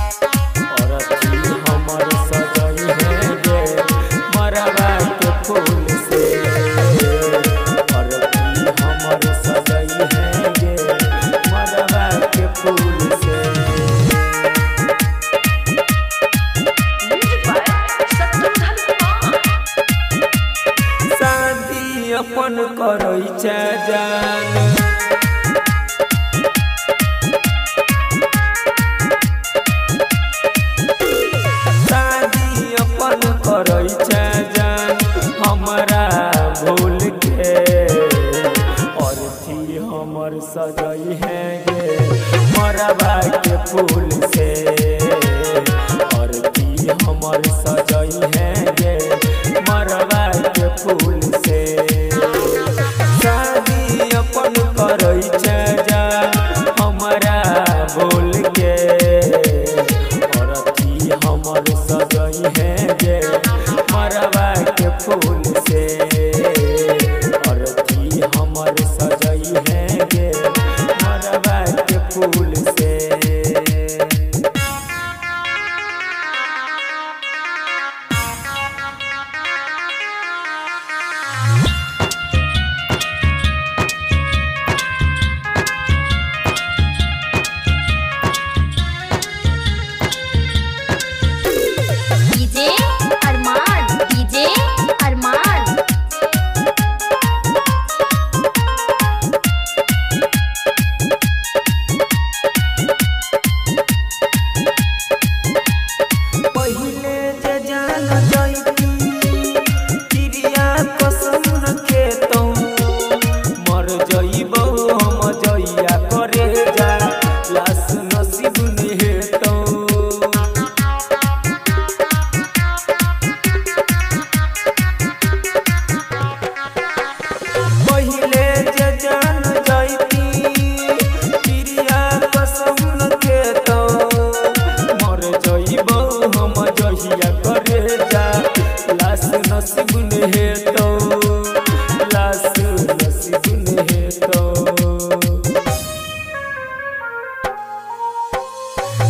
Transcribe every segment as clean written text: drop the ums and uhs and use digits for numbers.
औरती हमर सजई है गे मरवा के फूल से। औरती हमर सजई है गे मरवा के फूल से। शादी अपन करई छै जान करई छै जान हमरा भूल के। औरती हमर सजई है गे मरवा के फूल से। औरती हमर सजई है गे मरवा के फूल से। शादी अपन करई छै जान हमरा भूल के। औरती हमर सजई है गे मरवा के फूल से। औरती हमर सजई है गे मरवा के फूल से।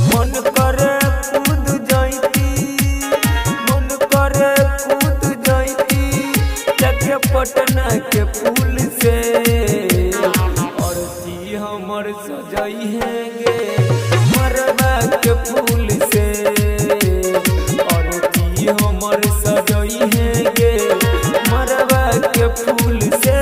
मन करे कूद जाती जाके पटना के पुल से। औरती हमर सजई है गे मरवा के फूल से। औरती हमर सजई है गे मरवा के फूल से।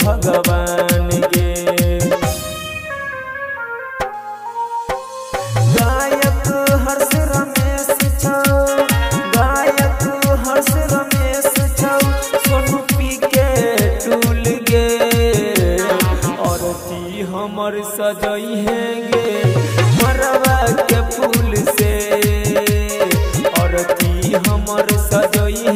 भगवान गे गायक हर्ष रमेश छौ, गायक हर्ष रमेश छौ, सोनू पी के टूल गे। औरती हमर सजई है गे मरवा के फूल से। औरती हमर सजई